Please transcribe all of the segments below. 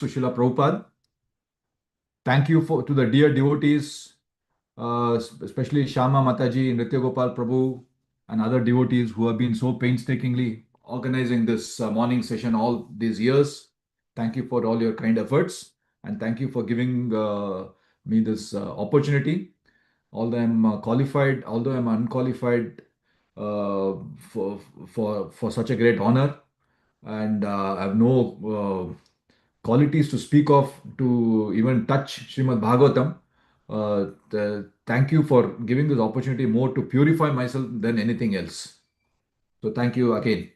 Sushila Prabhupada. Thank you to the dear devotees, especially Shama Mataji, Nritya Gopal Prabhu, and other devotees who have been so painstakingly organizing this morning session all these years. Thank you for all your kind efforts, and thank you for giving me this opportunity. Although I'm qualified, although I'm unqualified uh, for for such a great honor, and I have no qualities to speak of to even touch Srimad Bhagavatam. Thank you for giving this opportunity more to purify myself than anything else. So thank you again.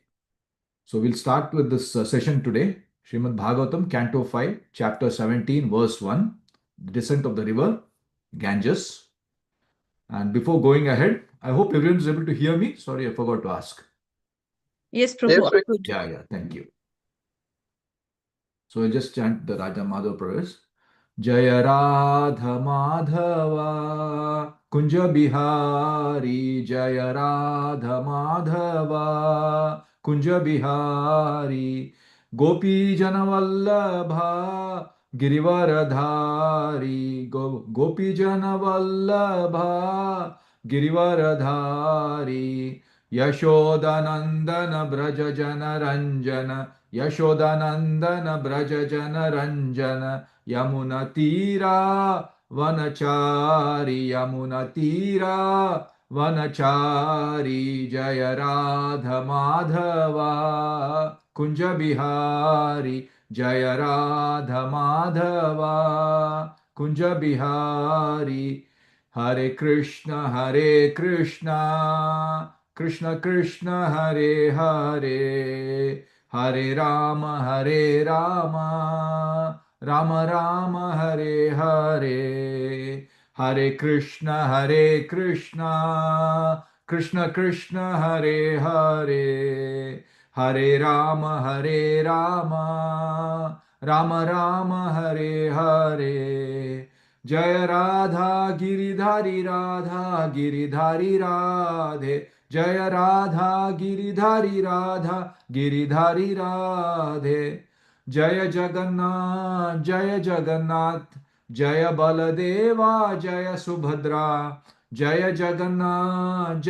So we'll start with this session today. Srimad Bhagavatam, Canto 5, Chapter 17, Verse 1, Descent of the River Ganges. And before going ahead, I hope everyone is able to hear me. Sorry, I forgot to ask. Yes, Prabhu. Yes, Good. Yeah, thank you. So I'll just chant the Raja Madhav prayers. Jaya Radha Madhava Kunja Bihari Jaya Radha Madhava Kunja Bihari Gopi Janavallabha Girivaradhari Gopi Janavallabha Girivaradhari Yashodanandana Braja Jana Ranjana Yashodanandana Braja Jana Ranjana Yamuna Tira Vanachari Yamuna Tira Vanachari Jaya Radha Madhava Kunja Bihari Jaya Radha Madhava Kunja Bihari Hare Krishna Krishna Krishna Hare Hare Hare Rama Rama Rama Hare Hare Hare Krishna Krishna Krishna Hare Hare Hare Rama Rama Rama Hare Hare Jaya Radha Giridhari Radhe Jaya Radha Giridhari Radhe Jaya Jagannath Jaya Baladeva Jaya Subhadra Jaya Jagannath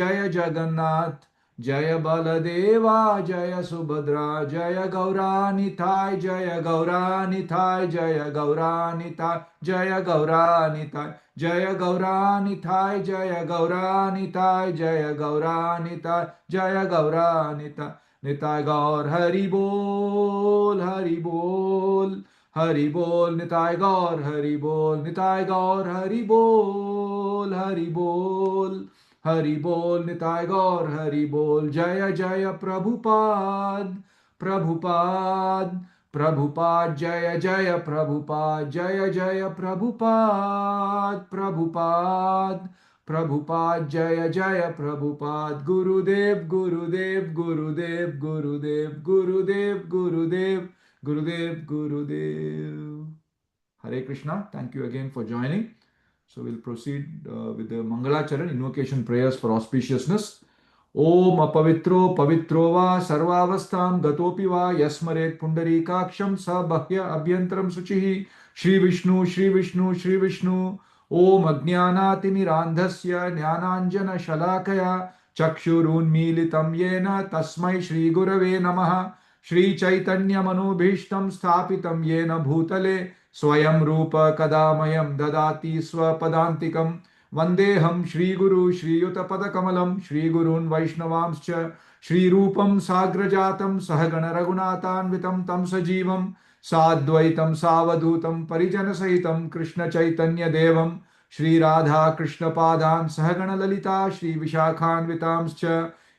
Jaya Baladeva Jaya Subhadra Jaya Gauranithai Jaya Gauranithai Jaya Gauranithai Jaya Gauranithai Jaya Gauranithai Jaya Gauranithai Jaya Gauranithai Jaya Gauranithai Nitai Gaur Hari Bol Hari Bol Hari Bol Nitai Gaur Hari Bol Nitai Gaur Hari Bol Hari Bol Hari Bol Nitai Gaur Hari Bol Jaya Jaya Prabhupada Prabhupada Prabhupada Jaya Jaya Prabhupada Jaya Jaya Prabhupada Prabhupada Prabhupada Jaya Jaya Prabhupada Gurudev Gurudev Gurudev Gurudev Gurudev Gurudev Gurudev Gurudev Hare Krishna. Thank you again for joining. So we'll proceed with the Mangalacharan invocation prayers for auspiciousness. Om apavitro pavitro va sarvavastham gatopi va yasmaret pundarikaksham sa bahya abhyantaram suchihi Shri Vishnu Shri Vishnu Shri Vishnu Om ajnanatimirandhasya jnananjana shalakaya chakshurunmilitam yena tasmai Shri Gurave namaha Shri Chaitanya manobhishtam sthapitam yena bhutale स्वयं रूप कदामयं ददाति स्वपदान्तिकं वन्देऽहं श्रीगुरु श्रीयुतपदकमलं श्रीगुरून् वैष्णवांश्च श्रीरूपं साग्रजातं सहगण रघुनाथान्वितं तं सजीवं साद्वैतं सावधूतं परिजनसहितं कृष्णचैतन्यदेवं श्रीराधा कृष्णपादान् सहगण ललिता श्रीविशाखान्वितांश्च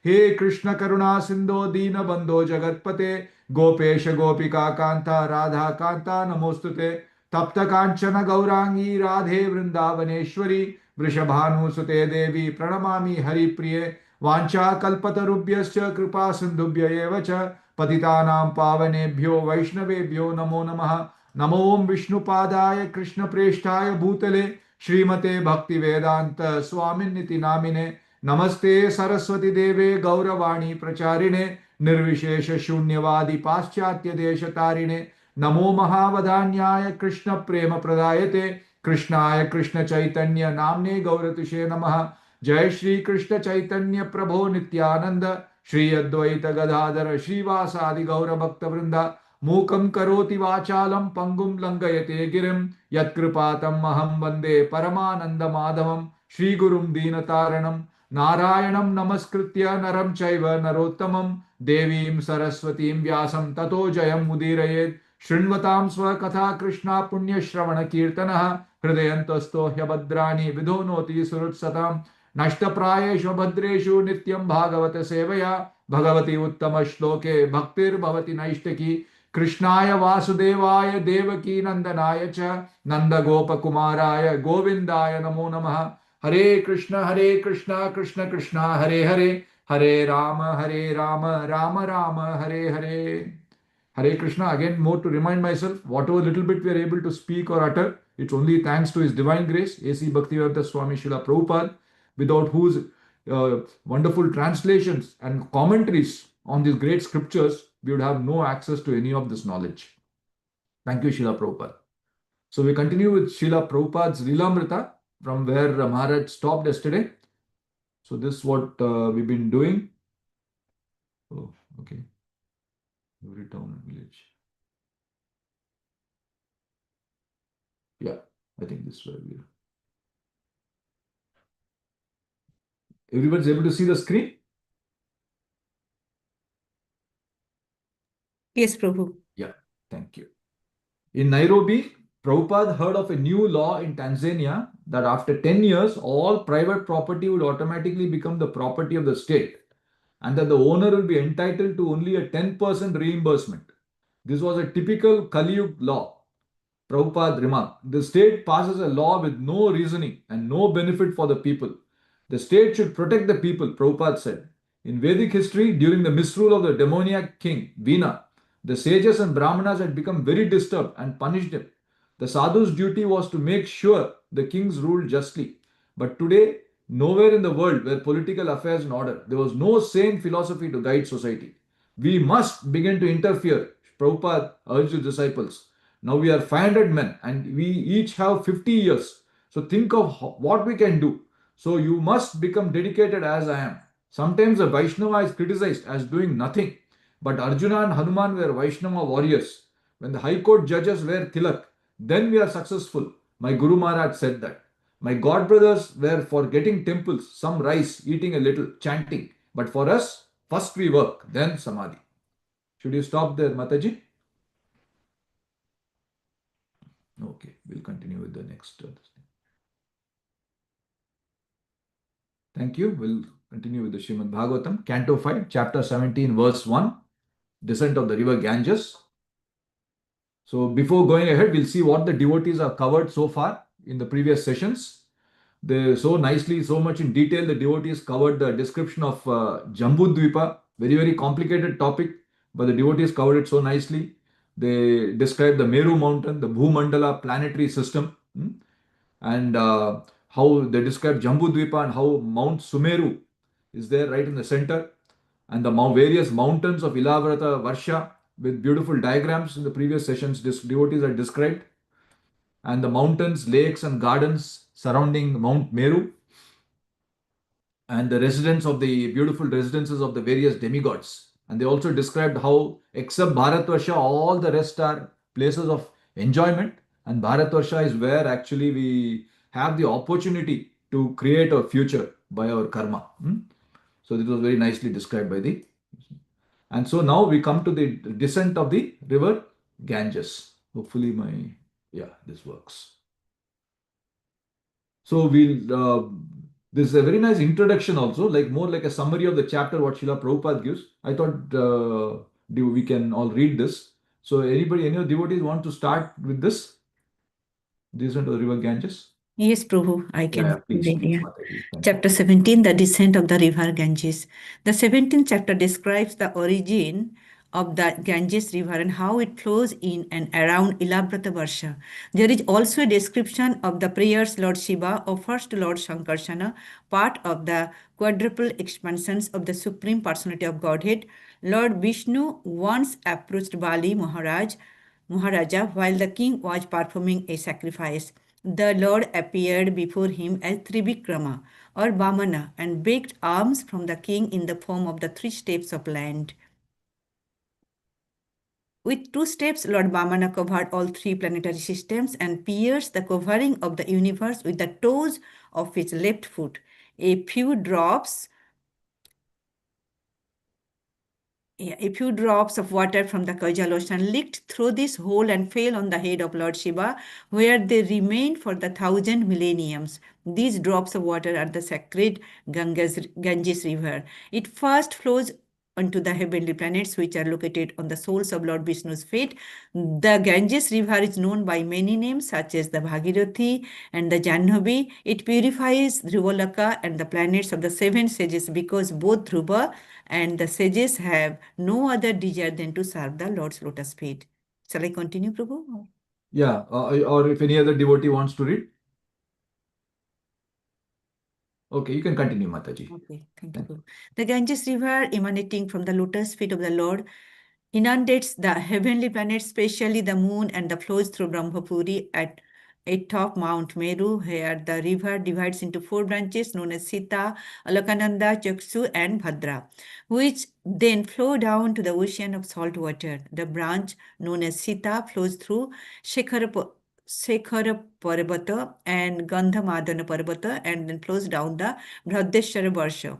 हे कृष्ण करुणा सिन्धो दीनबन्धो जगत्पते गोपेश गोपिका कांता राधा कांता नमोस्तुते तप्त कांचन गौरांगी राधे वृंदावनेश्वरी वृषभानुसुते देवी प्रणमामि हरिप्रिये वाञ्छा कल्पतरुभ्यश्च कृपा सिन्धुभ्य एव च पतितानां पावनेभ्यो वैष्णवेभ्यो नमो नमः नमो विष्णुपादाय कृष्णप्रेष्ठाय भूतले श्रीमते भक्तिवेदांत स्वामिन्निति नामिने नमस्ते सरस्वती देवे गौरवाणी प्रचारिणे निर्विशेष शून्यवादी पाश्चात्य देश तारिणे नमो महावदान्याय कृष्ण प्रेम प्रदायते कृष्णाय कृष्ण चैतन्य नामने गौरतिषे नमः। जय श्री कृष्ण चैतन्य प्रभो नित्यानंद श्री अद्वैत गदाधर श्रीवासादि गौर भक्त वृंदा मूकं करोति वाचालं पंगुं लंघयते गिरिं यत्कृपातम् अहं वन्दे परमानंद माधवं श्रीगुरुं दीनतारणं नारायणं नमस्कृत्य नरं चैव नरोत्तमं देवीं सरस्वतीं व्यासं ततो जयं मुदीरयेत्। शृण्वतां स्वकथा कृष्णा पुण्यश्रवण कीर्तनः हृदयन्तस्तो ह्यभद्राणि विधोनोति सुहृत्सतां नष्टप्रायेषु भद्रेषु नित्यं भागवत सेवया भगवती उत्तम श्लोके भक्तिर्भवति नैष्टिकी। कृष्णाय वासुदेवाय देवकी नंदनाय च नंदगोपकुमाराय गोविंदाय नमो नमः। हरे Krishna Krishna Krishna Hare Hare Hare Ram Ram Ram Hare Hare. Hare Krishna. Again, more to remind myself, whatever little bit we are able to speak or utter, it's only thanks to His divine grace, A.C. Bhaktivedanta Swami Srila Prabhupada, without whose wonderful translations and commentaries on these great scriptures, we would have no access to any of this knowledge. Thank you, Srila Prabhupada. So we continue with Srila Prabhupada's Lilamrita from where Maharaj stopped yesterday. So this is what we've been doing. Oh, okay. Every town and village. Yeah, I think this is where we are. Everyone's able to see the screen? Yes, Prabhu. Yeah, thank you. In Nairobi, Prabhupada heard of a new law in Tanzania that after 10 years, all private property would automatically become the property of the state and that the owner will be entitled to only a 10% reimbursement. This was a typical Kali Yuga law. Prabhupada remarked, the state passes a law with no reasoning and no benefit for the people. The state should protect the people, Prabhupada said. In Vedic history, during the misrule of the demoniac king, Veena, the sages and brahmanas had become very disturbed and punished him. The sadhu's duty was to make sure the kings ruled justly. But today, nowhere in the world were political affairs in order. There was no sane philosophy to guide society. We must begin to interfere, Prabhupada urged his disciples. Now we are 500 men and we each have 50 years. So think of what we can do. So you must become dedicated as I am. Sometimes a Vaishnava is criticized as doing nothing. But Arjuna and Hanuman were Vaishnava warriors. When the High Court judges wear tilak, then we are successful. My Guru Maharaj said that. My god brothers were for getting temples, some rice, eating a little, chanting. But for us, first we work, then samadhi. Should you stop there, Mataji? Okay, we'll continue with the next. Thank you. We'll continue with the Srimad Bhagavatam, Canto 5, Chapter 17, Verse 1, Descent of the River Ganges. So before going ahead, we'll see what the devotees have covered so far in the previous sessions. They so nicely, so much in detail, the devotees covered the description of Jambudvipa, very complicated topic, but the devotees covered it so nicely. They described the Meru mountain, the Bhumandala planetary system, and how they describe Jambudvipa and how Mount Sumeru is there right in the center, and the various mountains of Ilavrata Varsha with beautiful diagrams in the previous sessions devotees are described, and the mountains, lakes, and gardens surrounding Mount Meru, and the residence of the beautiful residences of the various demigods. And they also described how, except Bharatvarsha, all the rest are places of enjoyment, and Bharatvarsha is where actually we have the opportunity to create a future by our karma. So this was very nicely described by the. And so now we come to the descent of the river Ganges. Hopefully this works. So this is a very nice introduction also, like more like a summary of the chapter what Srila Prabhupada gives. I thought we can all read this. So any of the devotees want to start with this? Descent of the river Ganges? Yes, Prabhu, I can Please. read here. Chapter 17, the descent of the river Ganges. The 17th chapter describes the origin of the Ganges river and how it flows in and around Ilavrata Varsha. There is also a description of the prayers Lord Shiva offers to Lord Shankarsana, part of the quadruple expansions of the Supreme Personality of Godhead. Lord Vishnu once approached Bali Maharaj Maharaja while the king was performing a sacrifice. The Lord appeared before him as Trivikrama or Vamana and begged alms from the king in the form of the three steps of land. With two steps, Lord Vamana covered all three planetary systems and pierced the covering of the universe with the toes of his left foot. A few drops A few drops of water from the Kajal Ocean leaked through this hole and fell on the head of Lord Shiva, where they remained for the 1,000 millenniums. These drops of water are the sacred Ganges River. It first flows onto the heavenly planets which are located on the soles of Lord Vishnu's feet. The Ganges River is known by many names such as the Bhagirathi and the Jahnavi. It purifies Dhruvalaka and the planets of the seven sages because both Dhruva and the sages have no other desire than to serve the Lord's lotus feet. Shall I continue, Prabhu? Yeah, or if any other devotee wants to read. Okay, you can continue, Mataji. Okay, thank you, Thank- Prabhu. The Ganges River, emanating from the lotus feet of the Lord, inundates the heavenly planets, especially the moon, and the flows through Brahmapuri at atop Mount Meru, where the river divides into four branches known as Sita, Alakananda, Chakshu, and Bhadra, which then flow down to the ocean of salt water. The branch known as Sita flows through Shekhara Parvata and Gandhamadana Parvata and then flows down the Bhradeshwara Varsha,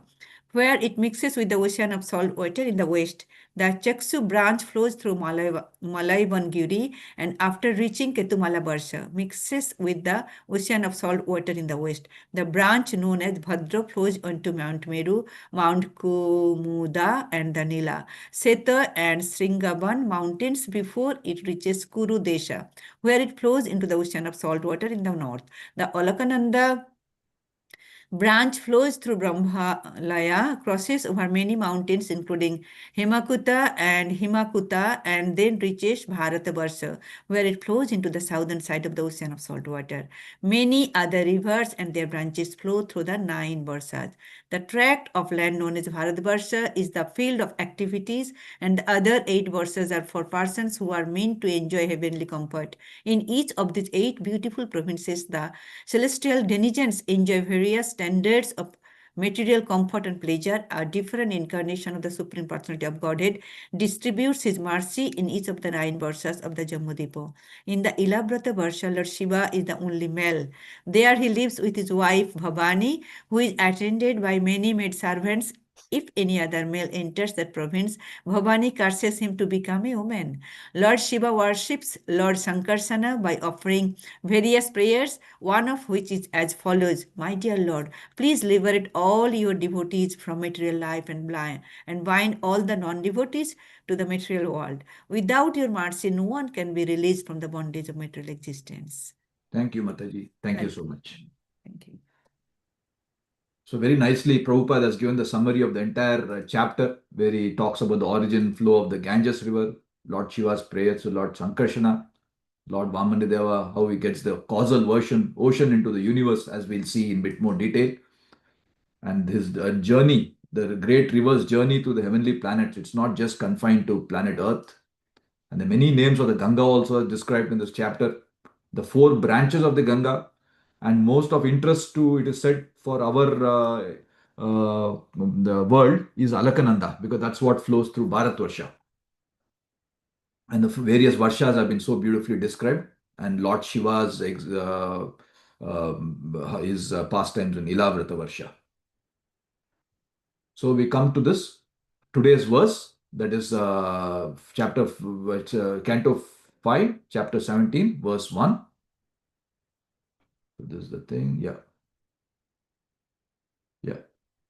where it mixes with the ocean of salt water in the west. The Chakshu branch flows through Malaibangiri and after reaching Ketumala Barsha, mixes with the ocean of salt water in the west. The branch known as Bhadra flows onto Mount Meru, Mount Kumuda and the Nila, Seta and Sringavan mountains before it reaches Kuru Desha, where it flows into the ocean of salt water in the north. The Alakananda branch flows through Brahmalaya, crosses over many mountains including Himakuta and then reaches Bharatabarsha, where it flows into the southern side of the ocean of salt water. Many other rivers and their branches flow through the 9 Barsas. The tract of land known as Bharatbarsha is the field of activities and the other 8 Barsas are for persons who are meant to enjoy heavenly comfort. In each of these 8 beautiful provinces, the celestial denizens enjoy various standards of material comfort and pleasure. A different incarnation of the Supreme Personality of Godhead distributes his mercy in each of the 9 Varsas of the Jammudipa. In the Ilabrata Varsha, Lord Shiva is the only male. There he lives with his wife Bhavani, who is attended by many maid servants. If any other male enters that province, Bhavani curses him to become a woman. Lord Shiva worships Lord Sankarsana by offering various prayers, one of which is as follows: My dear Lord, please liberate all your devotees from material life and bind all the non-devotees to the material world. Without your mercy, no one can be released from the bondage of material existence. Thank you, Mataji. Thank you so much. Thank you. So very nicely, Prabhupada has given the summary of the entire chapter where he talks about the origin flow of the Ganges River, Lord Shiva's prayers to Lord Sankarsana, Lord Vamanadeva, how he gets the causal ocean into the universe, as we'll see in bit more detail, and his journey, the great river's journey to the heavenly planets. It's not just confined to planet Earth. And the many names of the Ganga also are described in this chapter. The 4 branches of the Ganga, and most of interest to, it is said, for our the world is Alakananda, because that's what flows through Bharatvarsha. And the various Varshas have been so beautifully described. And Lord Shiva's his pastimes in Ilavrata Varsha. So we come to this today's verse, that is Canto 5, chapter 17, verse 1. So this is the thing, yeah. Yeah.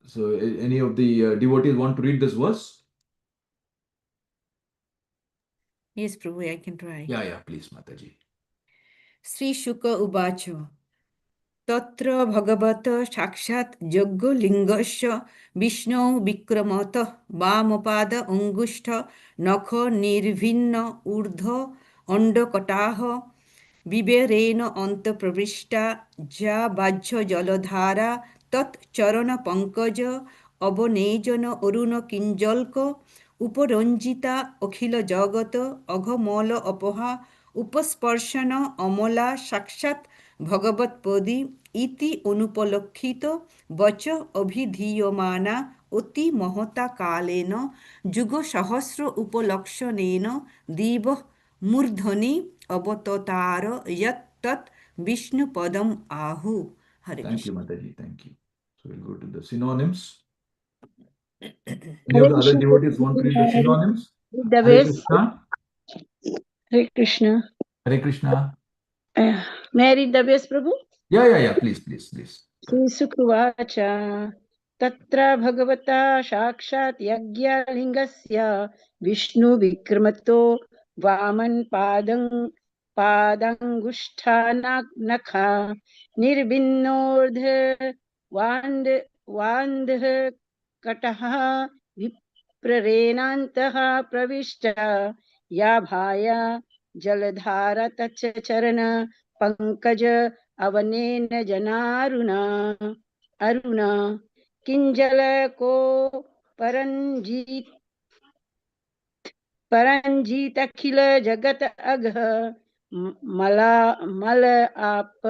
So any of the devotees want to read this verse? Yes, Prabhu, I can try. Yeah, please, Mataji. Sri Shuka Ubacho. तत्र भगवत साक्षात् यज्ञलिङ्गस्य विष्णौ विक्रमतः वामपाद अङ्गुष्ठ नख निर्भिन्न ऊर्ध्व अण्डकटाः विवेरेण अन्तप्रविष्टा जा बाह्य जलधारा तत् चरण पंकज अवनेजन अरुण किंजल्क উপরঞ্জিতা অখিল জগত অঘমল অপহা উপস্পর্শন অমলা সাক্ষাৎ ভগবৎপদী ইতি অনুপলক্ষিত বচ অভিধীয়মানা অতি মহতা কালেন যুগ সহস্র উপলক্ষণেন দিব মূর্ধনি অবততার যৎ তৎ বিষ্ণুপদম আহু। হরে Thank you, Krishna. Mataji. Thank you. So we'll go to the synonyms. Any Hare of the other Krishna. devotees want to read the synonyms? The Hare base. Krishna. Hare Krishna. Hare Krishna. May I read the base, Prabhu? Yeah. Please, please, please. श्रीसुकुवाच तत्र भगवता साक्षात् यज्ञलिङ्गस्य विष्णुविक्रमतो पादङ्गुष्ठानखा निर्भिन्नोर्ध वान्ध कटः विप्रेणान्तः प्रविष्ट याभाया जलधारा तच्च चरण पंकज अवनेन जनारुणा अरुणा किंजल को परंजीत अखिल जगत अघ मला मल आप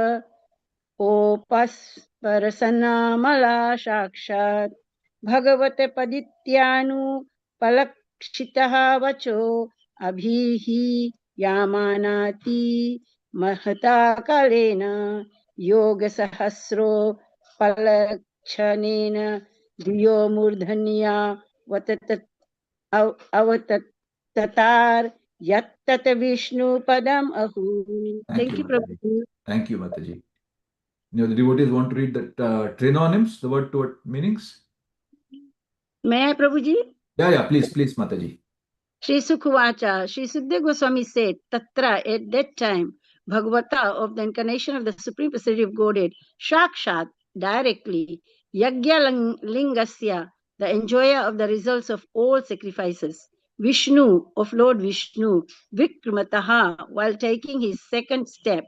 ओपस्परसना मला साक्षात् भगवत पदित्यानुपलक्षितः वचो अभिहि यामानाति महता कालेन योग सहस्रो पलक्षणेन धियो मूर्धन्या अवततार यत्तत विष्णु पदम अहु। Thank Thank you, you, Mataji. Prabhu. Thank you, Mataji. Any of the devotees want to read the trinonyms, the word to word meanings? May I, Prabhuji? Yeah, please, Mataji. Sri Sukhuvacha, Sri Sukhdeva Goswami said, Tatra, at that time, Bhagavata of the incarnation of the Supreme Personality of Godhead, Shakshat, directly, Yagya Lingasya, the enjoyer of the results of all sacrifices, Vishnu, of Lord Vishnu, Vikramataha, while taking his second step,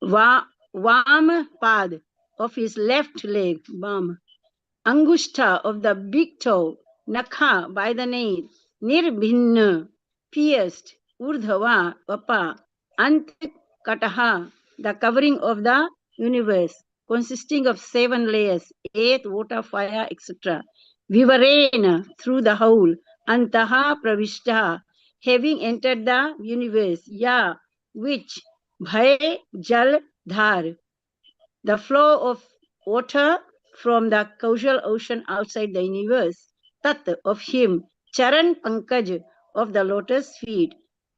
Vam Pad, of his left leg, Vam, Angushta of the big toe, Nakha by the nail, Nirbhinna, pierced, Urdhava, Vapa, Ant Kataha, the covering of the universe, consisting of 7 layers, earth, water, fire, etc. Vivarena, through the hole, Antaha Pravishta, having entered the universe, Ya, which, Bhay Jal Dhar, the flow of water from the causal ocean outside the universe, Tat of him, Charan Pankaj of the lotus feet,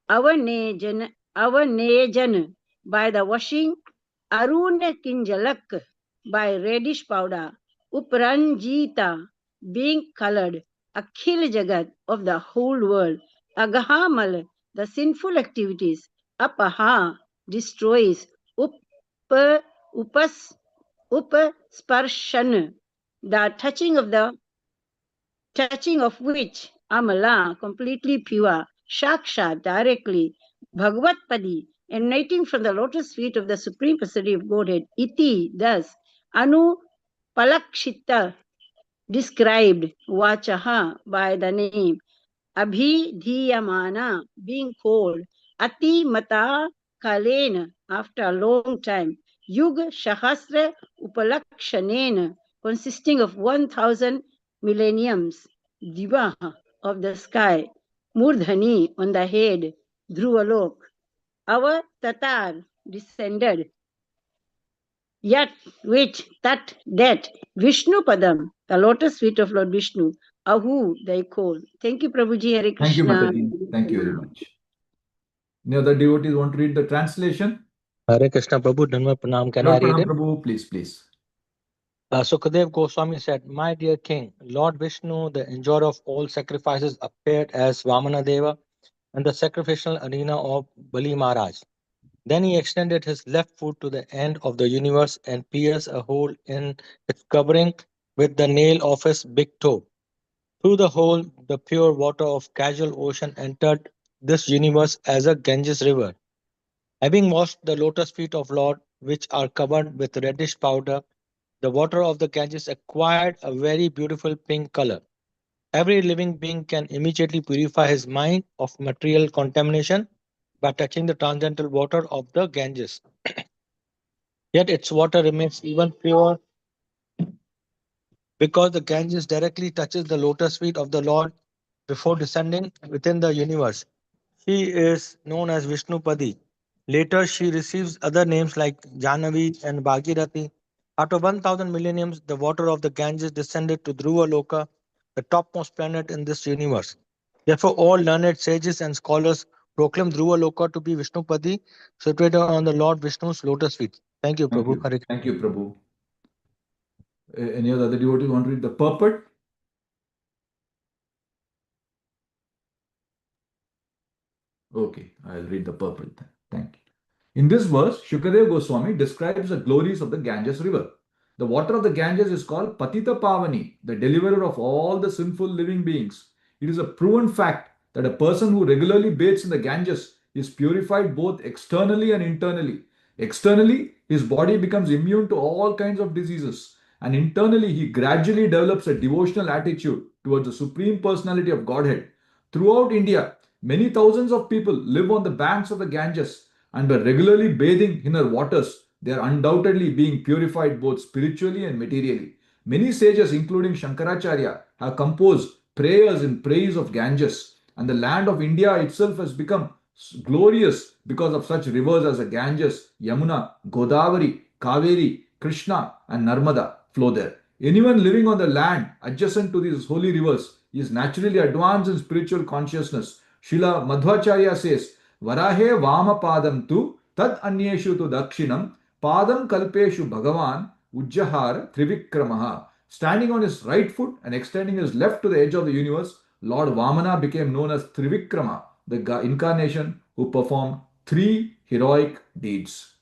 Avanejan by the washing, Arun Kinjalak by reddish powder, Upranjita being colored, Akhil Jagat of the whole world, Agahamal the sinful activities, Apaha destroys, Up upas upasparshan, the touching of which amala, completely pure, shaksha, directly, bhagavatpadi, emanating from the lotus feet of the Supreme Personality of Godhead, iti, thus, anu palakshita, described, vachaha, by the name, abhidhiyamana, being called, ati mata kalena, after a long time, yuga shahasra upalakshanena, consisting of 1,000 millenniums, divaha, of the sky, murdhani, on the head, dhruvalok, our tatar, descended, yet which, that, Vishnu Padam, the lotus feet of Lord Vishnu, Ahu, they call. Thank you, Prabhuji. Hare Thank you, Krishna. Mataji. Thank you very much. Any other devotees want to read the translation? Hare Krishna Prabhu, Dhanva Pranam. Can I Lord read Pranam it? Prabhu, please. Sukadev Goswami said, My dear king, Lord Vishnu, the enjoyer of all sacrifices, appeared as Vamana Deva in the sacrificial arena of Bali Maharaj. Then he extended his left foot to the end of the universe and pierced a hole in its covering with the nail of his big toe. Through the hole, the pure water of casual ocean entered this universe as a Ganges river. Having washed the lotus feet of Lord, which are covered with reddish powder, the water of the Ganges acquired a very beautiful pink color. Every living being can immediately purify his mind of material contamination by touching the transcendental water of the Ganges. Yet its water remains even pure because the Ganges directly touches the lotus feet of the Lord before descending within the universe. She is known as Vishnupadi. Later, she receives other names like Jahnavi and Bhagirathi. After 1000 millenniums, the water of the Ganges descended to Dhruva Loka, the topmost planet in this universe. Therefore, all learned sages and scholars proclaim Dhruva Loka to be Vishnupadi, situated on the Lord Vishnu's lotus feet. Thank you, Thank Prabhu. you. Thank you, Prabhu. Any other devotees want to read the purport? Okay, I'll read the purport then. Thank you. In this verse, Shukadeva Goswami describes the glories of the Ganges river. The water of the Ganges is called Patita Pavani, the deliverer of all the sinful living beings. It is a proven fact that a person who regularly bathes in the Ganges is purified both externally and internally. Externally, his body becomes immune to all kinds of diseases, and internally, he gradually develops a devotional attitude towards the Supreme Personality of Godhead. Throughout India, many thousands of people live on the banks of the Ganges, and by regularly bathing in her waters, they are undoubtedly being purified both spiritually and materially. Many sages, including Shankaracharya, have composed prayers in praise of Ganges, and the land of India itself has become glorious because of such rivers as the Ganges, Yamuna, Godavari, Kaveri, Krishna, and Narmada flow there. Anyone living on the land adjacent to these holy rivers is naturally advanced in spiritual consciousness. Srila Madhvacharya says, Varahe Vama Padam tu tad anyeshu tu dakshinam padam kalpeshu bhagavan ujjahar trivikramaha. Standing on his right foot and extending his left to the edge of the universe, Lord Vamana became known as Trivikrama, the incarnation who performed three heroic deeds.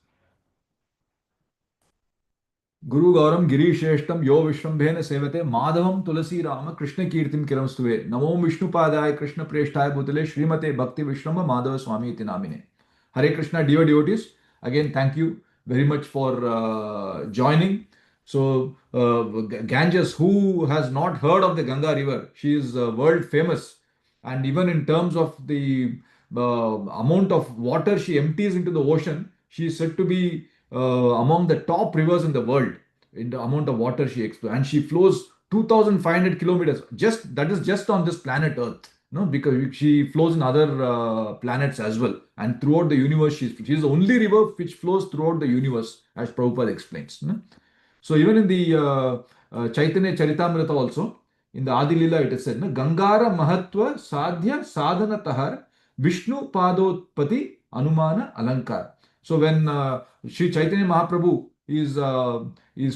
गुरु गौरम गिरीश्रेष्ठम यो विश्वम्भेन सेवते माधवम तुलसी राम कृष्ण कीर्तिम किरम स्तुवे नमो विष्णुपादाय कृष्ण प्रेष्ठाय भूतले श्रीमते भक्ति विश्रम माधव स्वामी इति नामिने. Hare Krishna, dear devotees. Again, thank you very much for joining. So, Ganges, who has not heard of the Ganga river? She is world famous, and even in terms of the amount of water she empties into the ocean, she is said to be among the top rivers in the world in the amount of water she explodes, and she flows 2,500 kilometers. Just that is just on this planet Earth, no, because she flows in other planets as well, and throughout the universe, she is the only river which flows throughout the universe, as Prabhupada explains. No? So even in the Chaitanya Charitamrita also, in the Adi Lila, it is said, no? Gangara Mahatva Sadhya Sadhana Tahar Vishnu Padotpati Anumana Alankar. So when Sri Chaitanya Mahaprabhu is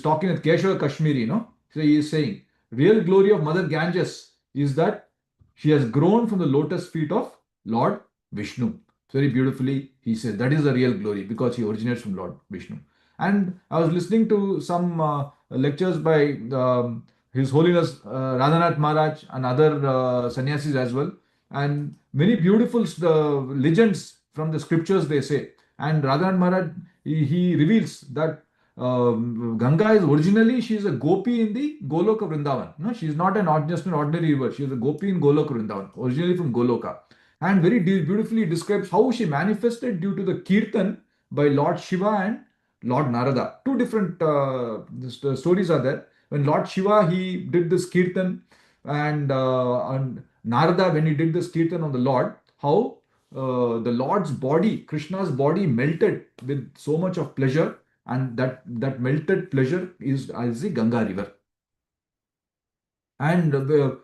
talking with Keshava Kashmiri, no? So he is saying, real glory of Mother Ganges is that she has grown from the lotus feet of Lord Vishnu. Very beautifully, he says that is the real glory because he originates from Lord Vishnu. And I was listening to some lectures by His Holiness Radhanath Maharaj and other sannyasis as well. And many beautiful legends from the scriptures they say. And Radhanath Maharaj, he reveals that Ganga is originally, she is a gopi in the Goloka Vrindavan. No, she is not just an ordinary river. She is a gopi in Goloka Vrindavan, originally from Goloka. And very beautifully describes how she manifested due to the kirtan by Lord Shiva and Lord Narada. Two different stories are there. When Lord Shiva, he did this kirtan, and Narada, when he did this kirtan on the Lord, how the Lord's body, Krishna's body, melted with so much of pleasure, and that melted pleasure is the Ganga river. And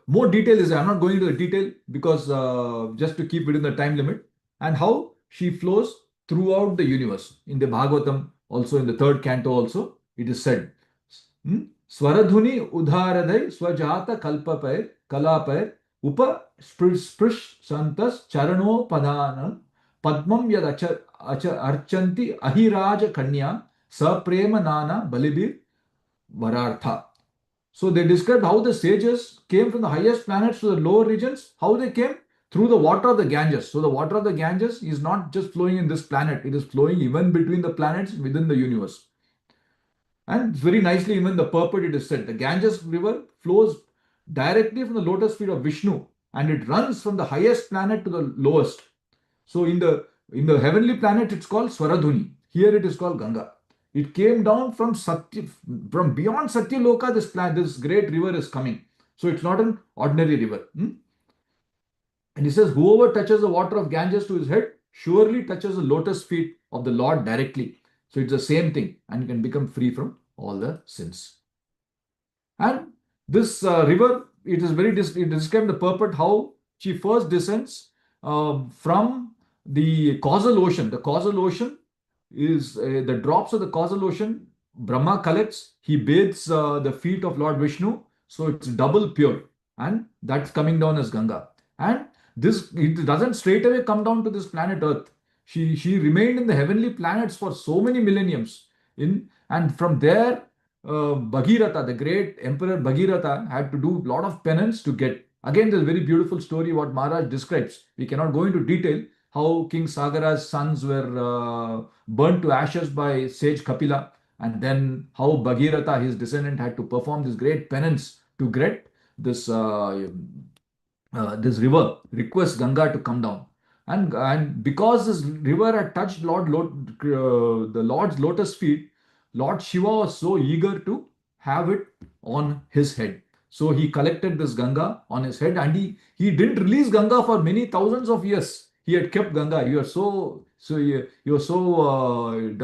more detail is, I'm not going into the detail because just to keep within the time limit, and how she flows throughout the universe. In the Bhagavatam, also in the third canto, also it is said, Swaradhuni udharadai swajata kalpapair kalapair upa sprish santas charano padanam padmam yad archanti ahiraja kanya saprema nana balibir varartha. So they described how the sages came from the highest planets to the lower regions, how they came through the water of the Ganges. So the water of the Ganges is not just flowing in this planet, it is flowing even between the planets within the universe. And very nicely, even the purport it is said, the Ganges river flows directly from the lotus feet of Vishnu, and it runs from the highest planet to the lowest. So in the heavenly planet, it's called Swaradhuni. Here it is called Ganga. It came down from from beyond Satyaloka. This great river is coming. So it's not an ordinary river. And he says, whoever touches the water of Ganges to his head surely touches the lotus feet of the Lord directly. So it's the same thing, and you can become free from all the sins. And this river, it is it describes the purport how she first descends from the causal ocean. The causal ocean is the drops of the causal ocean. Brahma collects, he bathes the feet of Lord Vishnu, so it's double pure, and that's coming down as Ganga. And this, it doesn't straight away come down to this planet Earth. She remained in the heavenly planets for so many millenniums. And from there, Bhagirath, the great emperor Bhagirath, had to do a lot of penance to get. Again, there's a very beautiful story what Maharaj describes. We cannot go into detail how King Sagara's sons were burnt to ashes by sage Kapila, and then how Bhagirath, his descendant, had to perform this great penance to get this this river, request Ganga to come down. And because this river had touched the Lord's lotus feet, Lord Shiva was so eager to have it on his head. So he collected this Ganga on his head, and he didn't release Ganga for many thousands of years. He had kept Ganga. He was the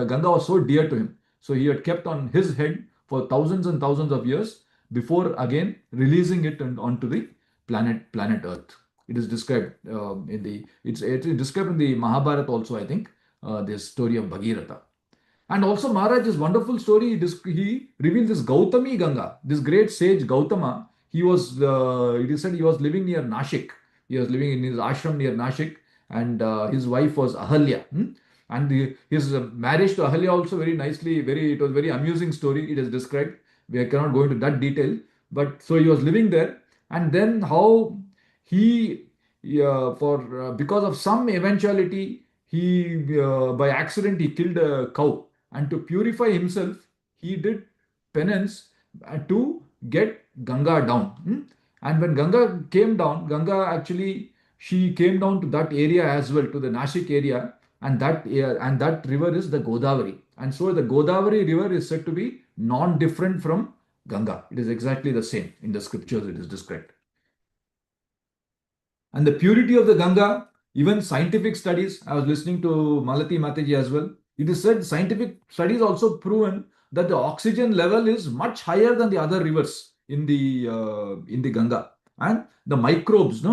Ganga was so dear to him. So he had kept on his head for thousands and thousands of years before again releasing it onto the planet Earth. It is described it's described in the Mahabharata also, I think, this story of Bhagirath. And also Maharaj's wonderful story, he revealed this Gautami Ganga, this great sage Gautama. It is said he was living near Nashik. He was living in his ashram near Nashik, and his wife was Ahalya. And his marriage to Ahalya also very nicely, it was very amusing story. It is described. We cannot go into that detail. But so he was living there, and then how he, because of some eventuality, he by accident he killed a cow, and to purify himself, he did penance to get Ganga down. And when Ganga came down, Ganga actually, she came down to that area as well, to the Nashik area, and that river is the Godavari. And so the Godavari river is said to be non-different from Ganga. It is exactly the same. In the scriptures it is described. And the purity of the Ganga, even scientific studies, I was listening to Malati Mataji as well. It is said scientific studies also proven that the oxygen level is much higher than the other rivers in the Ganga. And the microbes,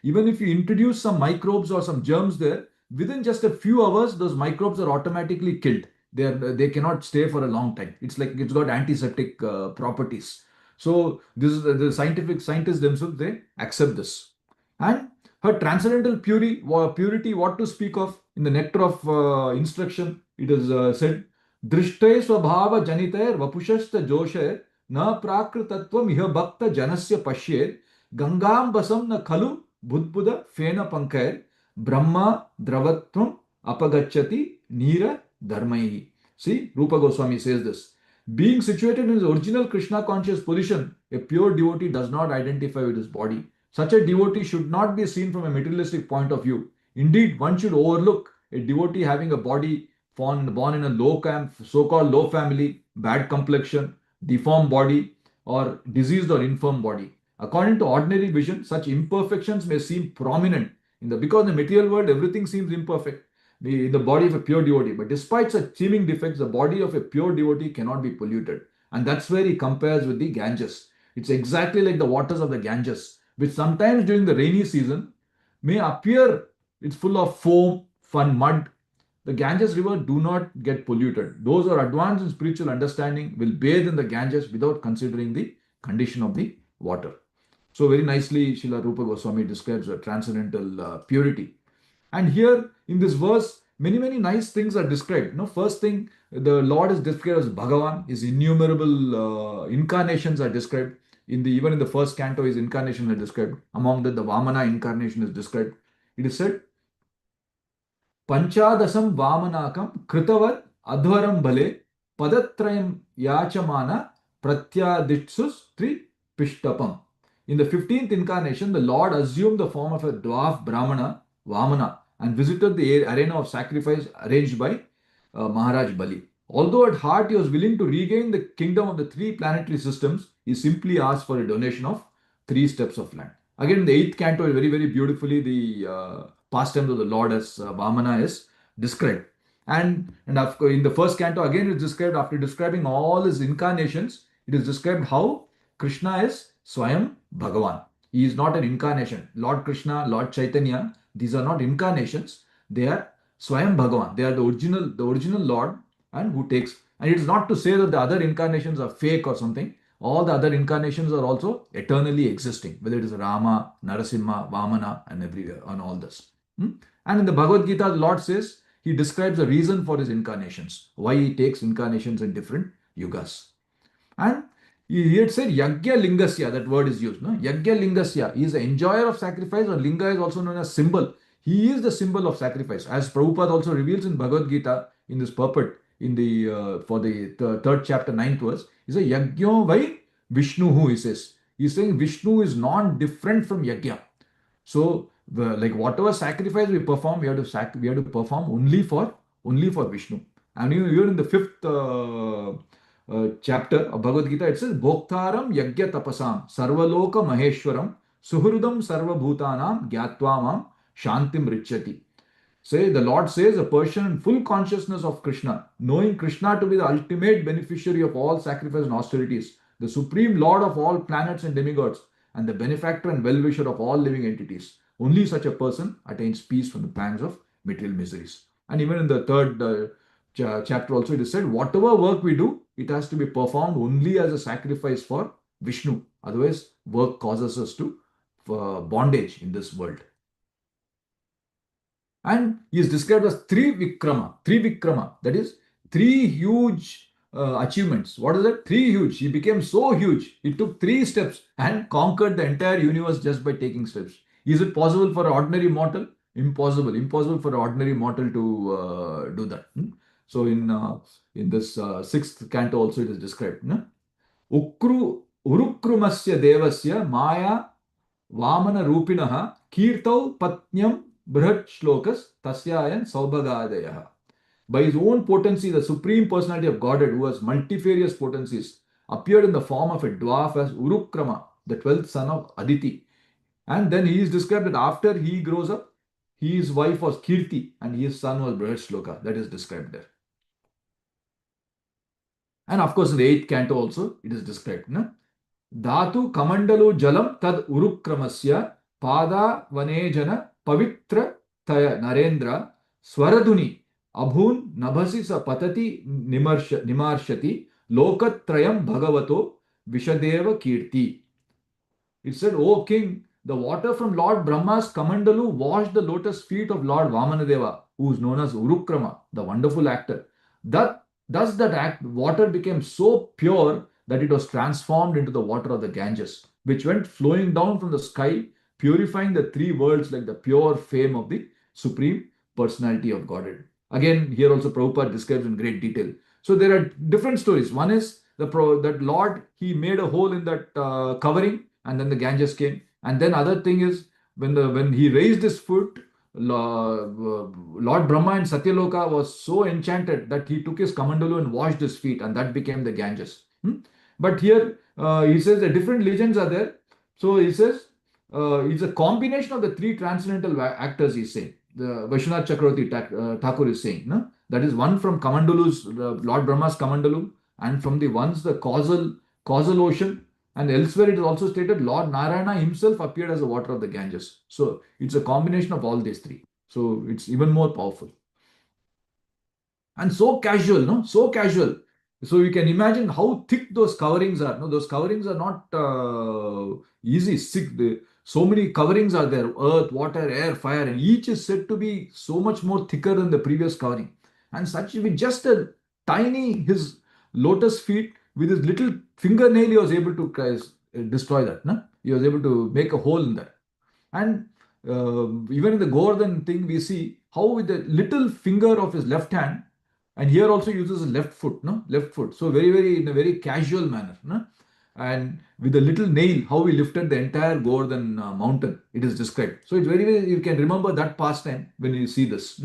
even if you introduce some microbes or some germs there, within just a few hours, those microbes are automatically killed. They cannot stay for a long time. It's like it's got antiseptic properties. So this is the scientists themselves, they accept this. And her transcendental purity, what to speak of in the nectar of instruction, it is said, Drishte swabhava janitair vapushasta josher na prakritatvam iha bhakta janasya pashyer gangam basam na khalu budbuda fena pankair brahma dravatvam apagachati nira dharmaihi. See, Rupa Goswami says this. Being situated in his original Krishna conscious position, a pure devotee does not identify with his body. Such a devotee should not be seen from a materialistic point of view. Indeed, one should overlook a devotee having a body born in a so-called low family, bad complexion, deformed body, or diseased or infirm body. According to ordinary vision, such imperfections may seem prominent because in the material world everything seems imperfect in the body of a pure devotee. But despite such seeming defects, the body of a pure devotee cannot be polluted. And that's where he compares with the Ganges. It's exactly like the waters of the Ganges, which sometimes during the rainy season may appear it's full of foam, mud. The Ganges river do not get polluted. Those who are advanced in spiritual understanding will bathe in the Ganges without considering the condition of the water. So very nicely Srila Rupa Goswami describes the transcendental purity. And here in this verse, many nice things are described. First thing, the Lord is described as Bhagavan. His innumerable incarnations are described. Even in the first canto, his incarnations are described. Among that, the Vamana incarnation is described. It is said, Panchadasam Vamanakam Kritavat Adhvaram Bale Padatrayam Yachamana Pratyaditsus Tri Pishtapam. In the 15th incarnation, the Lord assumed the form of a dwarf Brahmana, Vamana, and visited the arena of sacrifice arranged by Maharaj Bali. Although at heart he was willing to regain the kingdom of the three planetary systems, he simply asked for a donation of 3 steps of land. Again, in the 8th canto, very, very beautifully, the pastimes of the Lord as Vamana is described. And of course, in the first canto, again, it's described, after describing all his incarnations, it is described how Krishna is Swayam Bhagavan. He is not an incarnation. Lord Krishna, Lord Chaitanya, these are not incarnations. They are Swayam Bhagavan. They are the original Lord, and who takes. And it is not to say that the other incarnations are fake or something. All the other incarnations are also eternally existing, whether it is Rama, Narasimha, Vamana, and everywhere, and all this. And in the Bhagavad Gita, the Lord says, he describes the reason for his incarnations, why he takes incarnations in different yugas. And he had said Yagya Lingasya, that word is used. No? Yagya Lingasya, he is the enjoyer of sacrifice, or Linga is also known as symbol. He is the symbol of sacrifice. As Prabhupada also reveals in Bhagavad Gita, in this purport, in the for the third chapter, 9th verse, he says Yagyo vai Vishnuhu, he says. He is saying Vishnu is non-different from Yagya. So, like whatever sacrifice we perform, we have to perform only for Vishnu. And even in the 5th chapter of Bhagavad Gita, it says Bhoktaram Yagya Tapasam Sarvaloka Maheshwaram Suhrudam Sarva Bhutanam Gyatwamam Shantim Richati. Say the Lord says, a person in full consciousness of Krishna, knowing Krishna to be the ultimate beneficiary of all sacrifice and austerities, the supreme Lord of all planets and demigods, and the benefactor and well-wisher of all living entities. Only such a person attains peace from the pangs of material miseries. And even in the 3rd chapter also it is said, whatever work we do, it has to be performed only as a sacrifice for Vishnu. Otherwise, work causes us to bondage in this world. And he is described as Trivikrama, that is 3 huge achievements. What is that? 3 huge. He became so huge. He took 3 steps and conquered the entire universe just by taking steps. Is it possible for an ordinary mortal? Impossible. Impossible for an ordinary mortal to do that. So in this 6th canto also it is described. Urukrumasya devasya maya vamana rupinaha kirtau patnyam Brihat Shlokas Tasyayan Saubhagadaya. By his own potency, the Supreme Personality of Godhead, who has multifarious potencies, appeared in the form of a dwarf as Urukrama, the 12th son of Aditi. And then he is described that after he grows up, his wife was Kirti and his son was Brihat Shloka. That is described there. And of course, in the 8th canto also, it is described. Dhatu Kamandalu Jalam Tad Urukramasya Pada Vanejana Pavitra Taya Narendra Swaradhuni Abhun Nabhasi Sa Patati Nimarshati Lokatrayam Bhagavato Vishadeva Kirti. It said, O king, the water from Lord Brahma's Kamandalu washed the lotus feet of Lord Vamanadeva, who is known as Urukrama, the wonderful actor. Thus that water became so pure that it was transformed into the water of the Ganges, which went flowing down from the sky, purifying the 3 worlds like the pure fame of the Supreme Personality of Godhead. Again, here also Prabhupada describes in great detail. So there are different stories. One is that Lord, he made a hole in that covering, and then the Ganges came. And then other thing is when he raised his foot, Lord Brahma in Satyaloka was so enchanted that he took his Kamandalu and washed his feet, and that became the Ganges. But here he says the different legends are there. So he says it's a combination of the 3 transcendental actors, he's saying. The Vaishnav Chakravarti Thakur is saying. No? That is one from Kamandalu's, Lord Brahma's Kamandalu, and from the ones the causal ocean. And elsewhere it is also stated Lord Narayana himself appeared as the water of the Ganges. So it's a combination of all these 3. So it's even more powerful. And so casual, no? So casual. So you can imagine how thick those coverings are. No, those coverings are not easy. So many coverings are there. Earth, water, air, fire. And each is said to be so much more thicker than the previous covering. And such with just a tiny, his lotus feet, with his little fingernail, he was able to destroy that. No? He was able to make a hole in that. And even in the Govardhan thing, we see how with the little finger of his left hand, And here also uses a left foot, no? Left foot. So in a very casual manner, no? And with a little nail, how he lifted the entire Govardhan mountain. It is described. So it's very, you can remember that pastime when you see this.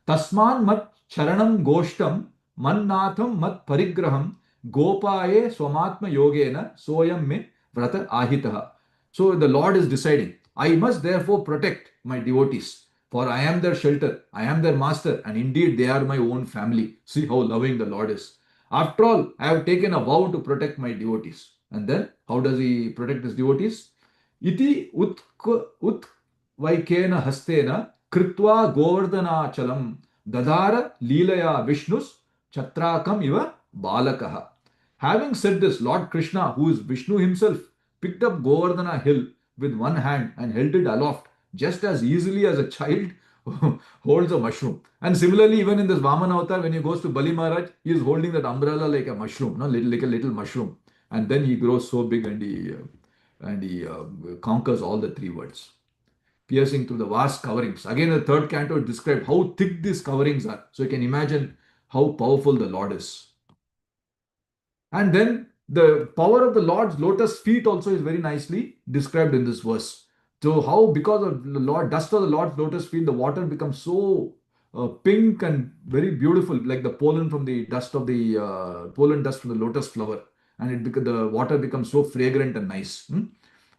Tasman mat charanam goshtam mannatham mat parigraham gopaye swamatma yogena soyam me vrata ahitaha. So the Lord is deciding, I must therefore protect my devotees, for I am their shelter, I am their master, and indeed they are my own family. See how loving the Lord is. After all, I have taken a vow to protect my devotees. And then, how does he protect his devotees? Iti ut vaikena hastena kritva govardhanachalam dadara leelaya vishnus chatrakam iva balakaha. Having said this, Lord Krishna, who is Vishnu himself, picked up Govardhana hill with one hand and held it aloft just as easily as a child holds a mushroom. And similarly, even in this Vaman avatar, when he goes to Bali Maharaj, he is holding that umbrella like a mushroom, no, like a little mushroom. And then he grows so big and he conquers all the three worlds, piercing through the vast coverings. Again, the third canto describes how thick these coverings are. So you can imagine how powerful the Lord is. And then the power of the Lord's lotus feet also is very nicely described in this verse. So how, because of the Lord, dust of the Lord's lotus feet, the water becomes so pink and very beautiful, like the pollen from the dust of the pollen dust from the lotus flower, and the water becomes so fragrant and nice.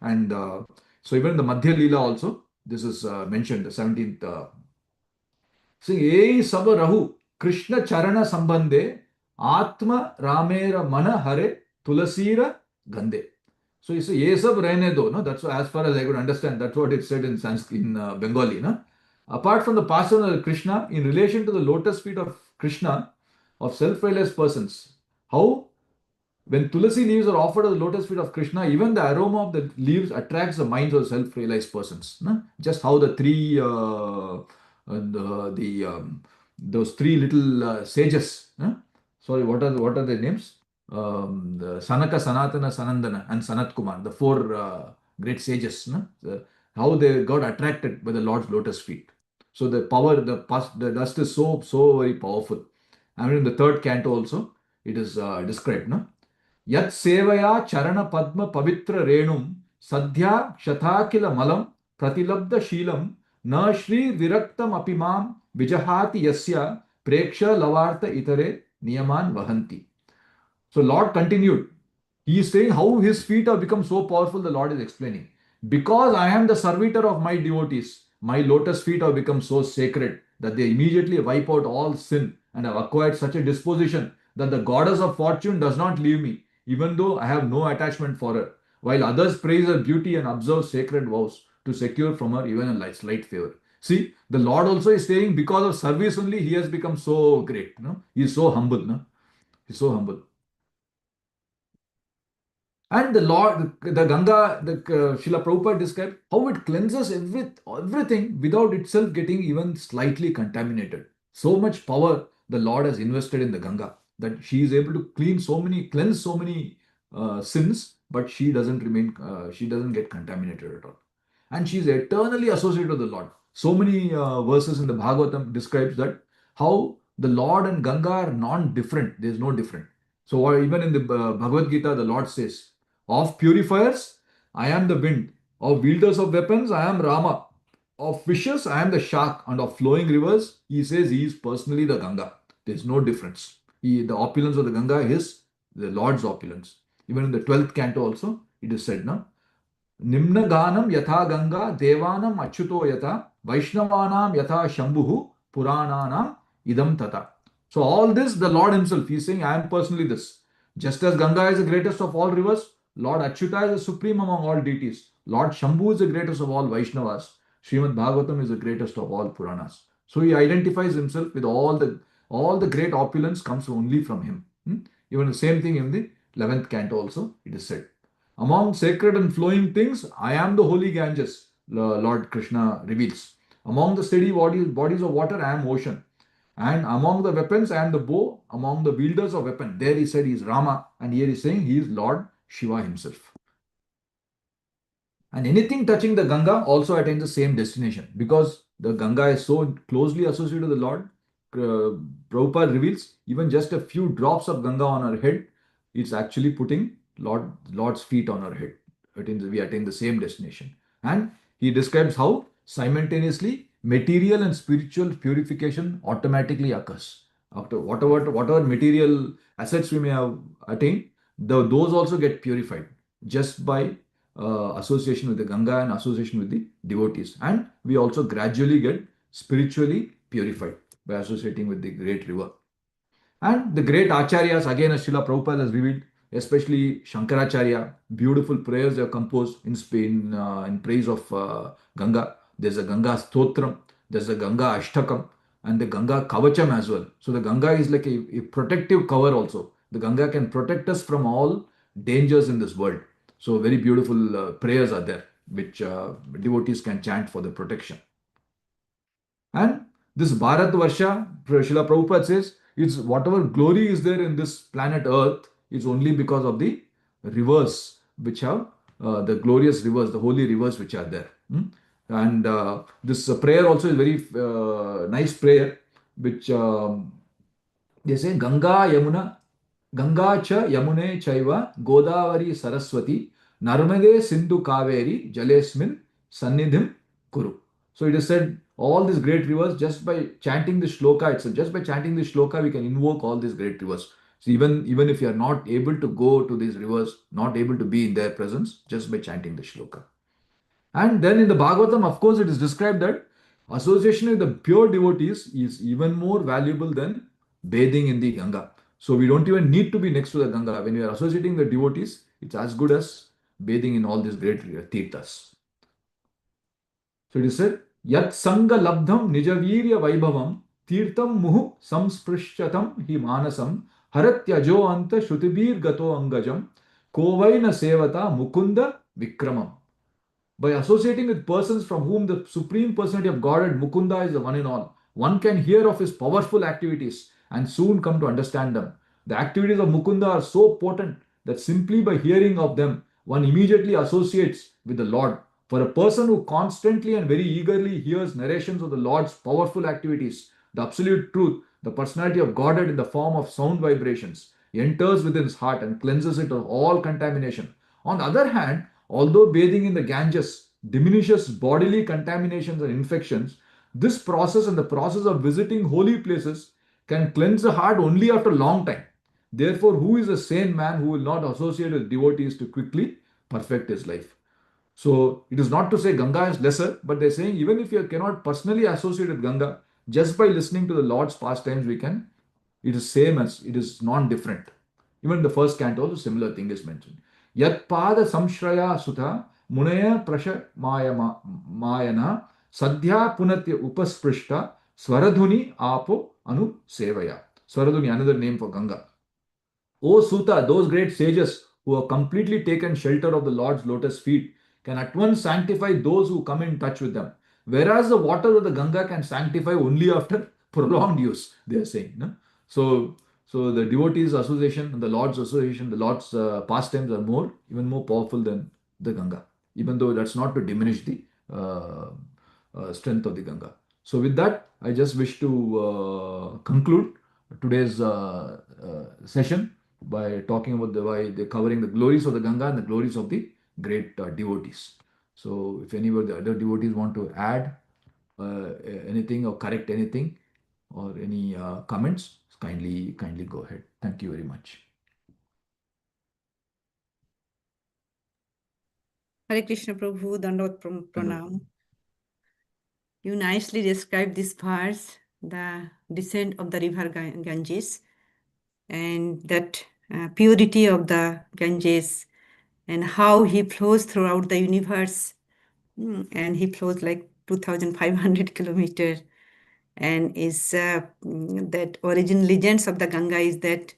And so even in the Madhya Leela also, this is mentioned, the 17th. See, Ei Sab Rahu Krishna Charana Sambandhe Atma Ramera Mana Hare Tulasira Gande. So you say, Ye Sab Rehne Do, no? That's as far as I could understand. That's what it said in Sanskrit, in Bengali, no? Apart from the pastime of Krishna, in relation to the lotus feet of Krishna, of self-realized persons, how when tulasi leaves are offered at the lotus feet of Krishna, even the aroma of the leaves attracts the minds of self-realized persons. No? Just how the three, those three little sages. Sorry, what are their names? The Sanaka, Sanatana, Sanandana, and Sanat Kumar, the four great sages. How they got attracted by the Lord's lotus feet. So the power, the dust is so very powerful. I mean, in the third canto also, it is described. No? Yat sevaya charana padma pavitra renum sadhya shatakila malam pratilabda shilam na shri viraktam apimam vijahati yasya preksha lavarta itare niyaman vahanti. So Lord continued. He is saying how his feet have become so powerful, the Lord is explaining. Because I am the servitor of my devotees, my lotus feet have become so sacred that they immediately wipe out all sin and have acquired such a disposition that the goddess of fortune does not leave me, even though I have no attachment for her, while others praise her beauty and observe sacred vows to secure from her even a slight favor. See, the Lord also is saying because of service only he has become so great. No? He is so humble. No? He is so humble. And the Lord, the Ganga, the Srila Prabhupada described how it cleanses everything without itself getting even slightly contaminated. So much power the Lord has invested in the Ganga that she is able to cleanse so many sins, but she doesn't get contaminated at all. And she is eternally associated with the Lord. So many verses in the Bhagavatam describes that how the Lord and Ganga are non-different. There is no different. So even in the Bhagavad Gita, the Lord says, of purifiers, I am the wind. Of wielders of weapons, I am Rama. Of fishes, I am the shark. And of flowing rivers, he says he is personally the Ganga. There is no difference. The opulence of the Ganga is the Lord's opulence. Even in the 12th canto also, it is said, no? Nimna Ganam Yatha Ganga Devanam Achyuto Yatha Vaishnavanam Yatha Shambhuhu Purananam Idam Tata. So all this, the Lord himself, he is saying, I am personally this. Just as Ganga is the greatest of all rivers, Lord Achyuta is the supreme among all deities. Lord Shambhu is the greatest of all Vaishnavas. Srimad Bhagavatam is the greatest of all Puranas. So he identifies himself with all the great opulence comes only from him. Even the same thing in the 11th canto also, it is said. Among sacred and flowing things, I am the holy Ganges, Lord Krishna reveals. Among the steady bodies of water, I am ocean. And among the weapons, I am the bow. Among the wielders of weapon, there he said he is Rama. And here he is saying he is Lord Shiva himself. And anything touching the Ganga also attains the same destination because the Ganga is so closely associated with the Lord. Prabhupada reveals, even just a few drops of Ganga on our head, it's actually putting Lord's feet on our head. We attain the same destination. And he describes how simultaneously material and spiritual purification automatically occurs. After whatever material assets we may have attained, those also get purified just by association with the Ganga and association with the devotees. And we also gradually get spiritually purified by associating with the great river. And the great acharyas, again, as Srila Prabhupada has revealed, especially Shankaracharya, beautiful prayers they have composed in Spain in praise of Ganga. There's a Ganga Stotram, there's a Ganga Ashtakam, and the Ganga Kavacham as well. So the Ganga is like a protective cover also. The Ganga can protect us from all dangers in this world. So very beautiful prayers are there, which devotees can chant for the protection. And this Bharat Varsha, Srila Prabhupada says, it's whatever glory is there in this planet Earth is only because of the rivers which have the glorious rivers, the holy rivers which are there. And this prayer also is very nice prayer, which they say Ganga cha Yamune chaiva Godavari Saraswati Narmade Sindhu Kaveri Jalesmin Sannidhim Kuru. So it is said all these great rivers, just by chanting the shloka itself, just by chanting the shloka, we can invoke all these great rivers. So even if you are not able to go to these rivers, not able to be in their presence, just by chanting the shloka. And then in the Bhagavatam, of course, it is described that association with the pure devotees is even more valuable than bathing in the Ganga. So we don't even need to be next to the Ganga. When we are associating with devotees, it's as good as bathing in all these great tirthas. So it is said, Yat Sanga Labdham Nijavirya Vaibhavam Tirtham Muhu Samsprishyatam Hi Manasam Haratyajo Anta Shrutibir Gato Angajam Kovaina Sevata Mukunda Vikramam. By associating with persons from whom the Supreme Personality of Godhead Mukunda is the one in all, one can hear of his powerful activities and soon come to understand them. The activities of Mukunda are so potent that simply by hearing of them, one immediately associates with the Lord. For a person who constantly and very eagerly hears narrations of the Lord's powerful activities, the absolute truth, the personality of Godhead in the form of sound vibrations, enters within his heart and cleanses it of all contamination. On the other hand, although bathing in the Ganges diminishes bodily contaminations and infections, this process and the process of visiting holy places can cleanse the heart only after a long time. Therefore, who is a sane man who will not associate with devotees to quickly perfect his life? So it is not to say Ganga is lesser, but they're saying even if you cannot personally associate with Ganga, just by listening to the Lord's pastimes, it is same as, it is non-different. Even the first canto, the similar thing is mentioned. Yat pada samshraya sutha munaya prasha mayana sadhya punatya upasprishta swaradhuni apo anu sevaya. Swaradhuni, another name for Ganga. O Suta, those great sages who have completely taken shelter of the Lord's lotus feet can at once sanctify those who come in touch with them. Whereas the water of the Ganga can sanctify only after prolonged use, they are saying. No? So the devotees association, the Lord's association, the Lord's pastimes are even more powerful than the Ganga. Even though that's not to diminish the strength of the Ganga. So with that, I just wish to conclude today's session by talking about why they're covering the glories of the Ganga and the glories of the great devotees. So if any of the other devotees want to add anything or correct anything or any comments, kindly go ahead. Thank you very much. Hare Krishna Prabhu, Dandavat Pranam. You nicely described this verse, the descent of the river Ganges, and that purity of the Ganges, and how he flows throughout the universe. And he flows like 2,500 kilometers. And is that origin legends of the Ganga is that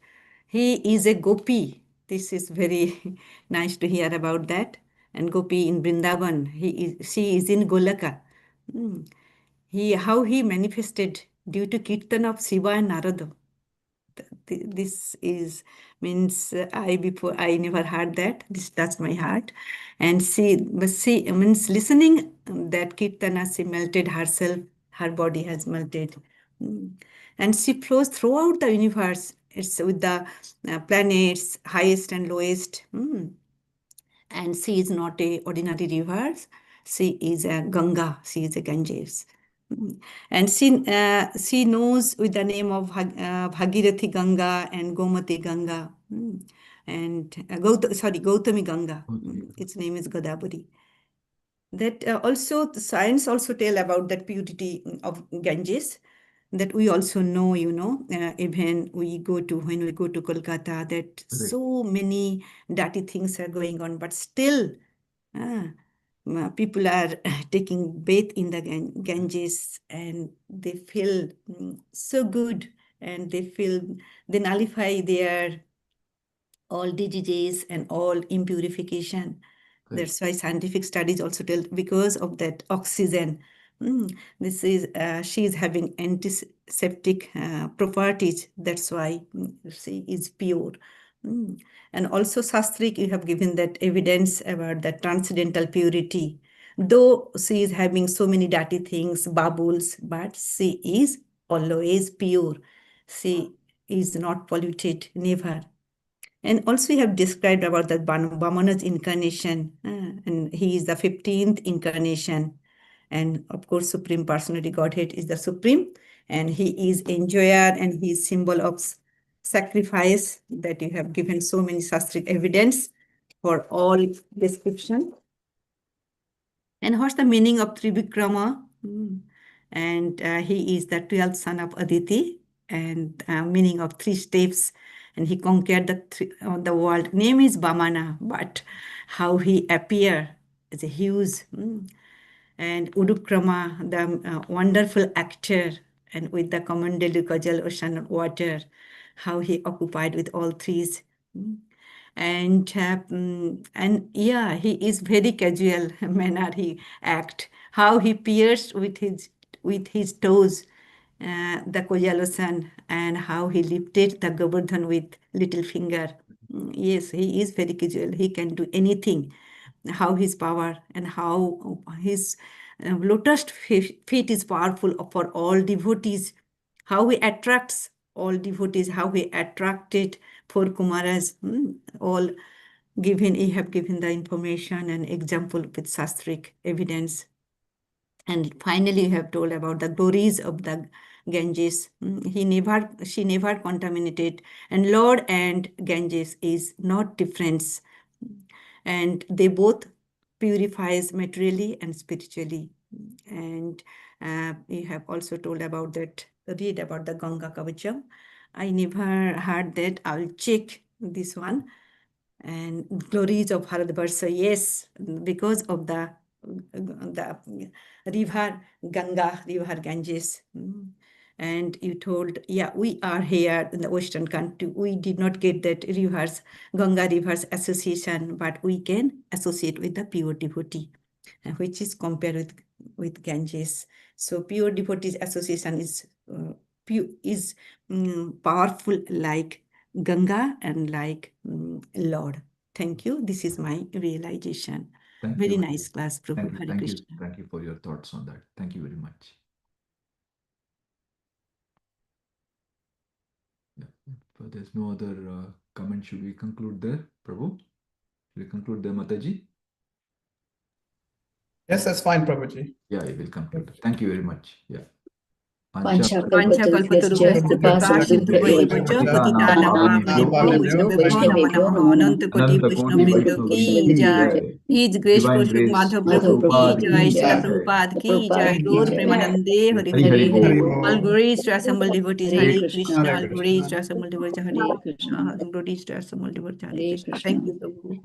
he is a gopi. This is very nice to hear about that. And gopi in Vrindavan, she is in Golaka. How he manifested due to kirtan of Shiva and Narada. This is means I never heard that. This touched my heart, and she means listening that kirtana, she melted herself. Her body has melted And she flows throughout the universe. It's with the planets, highest and lowest. And she is not a ordinary river. She is a Ganga. She is a Ganges. And she knows with the name of Bhagirathi Ganga and Gomati Ganga. And Gautami Ganga. Its name is Godavari. That also, the science also tell about that purity of Ganges, that we also know, even when we go to Kolkata, that so many dirty things are going on, but still people are taking bath in the Ganges, and they feel so good, and they nullify their all diseases and all impurification. That's why scientific studies also tell, because of that oxygen. She is having antiseptic properties. That's why she is pure. And also Shastric, you have given that evidence about the transcendental purity. Though she is having so many dirty things, bubbles, but she is always pure. She is not polluted, never. And also you have described about that Vamana's incarnation, and he is the 15th incarnation. And of course, Supreme Personality Godhead is the Supreme, and he is enjoyer, and he is symbol of sacrifice, that you have given so many Shastric evidence for all description. And what's the meaning of Trivikrama? And he is the 12th son of Aditi, and meaning of 3 steps, and he conquered the world. Name is Vamana, but how he appear is a huge. And Udukrama, the wonderful actor, and with the Kamandali Kajal ocean water, how he occupied with all 3s. And yeah, he is very casual manner he act. How he pierced with his toes the Kojalosan, and how he lifted the Govardhan with little finger. Yes, he is very casual. He can do anything. How his power and how his lotus feet is powerful for all devotees. How he attracts all devotees. How he attracted 4 Kumaras. All given, he have given the information and example with Shastric evidence. And finally, you have told about the glories of the Ganges. She never contaminated. And Lord and Ganges is not difference. And they both purifies materially and spiritually. And you have also told about that, read about the Ganga Kavacham. I never heard that. I'll check this one. And glories of Bharatvarsha, yes, because of the river Ganga, river Ganges. And you told, yeah, we are here in the Western country. We did not get that rivers, Ganga Rivers Association, but we can associate with the pure devotee, which is compared with Ganges. So pure devotees association is powerful like Ganga and like Lord. Thank you. This is my realization. Thank Very you. nice class, Prabhu. Hare Thank you. Krishna. Thank you for your thoughts on that. Thank you very much. Yeah. If there's no other comment, should we conclude there, Prabhu? Should we conclude there, Mataji? Yes, that's fine, Prabhuji. Yeah, I will conclude. Thank you very much. Yeah. Panchakalpatarubhyascha कृपासिन्धुभ्यैव च पतितानां पावनेभ्यो वैष्णवो नमः अनंत कोटि वैष्णव वृंद की जय। His Grace Poshak Madhav Prabhu की जय। Srila Prabhupada की जय। Gaur Premanande Hari Hari Hari Bol. All Bol. glories to assembled devotees. Hare Krishna. Hare All Krishna. glories to assembled devotees. Hare Krishna. Glories to assembled devotees. Hare Krishna. Thank you, Prabhu.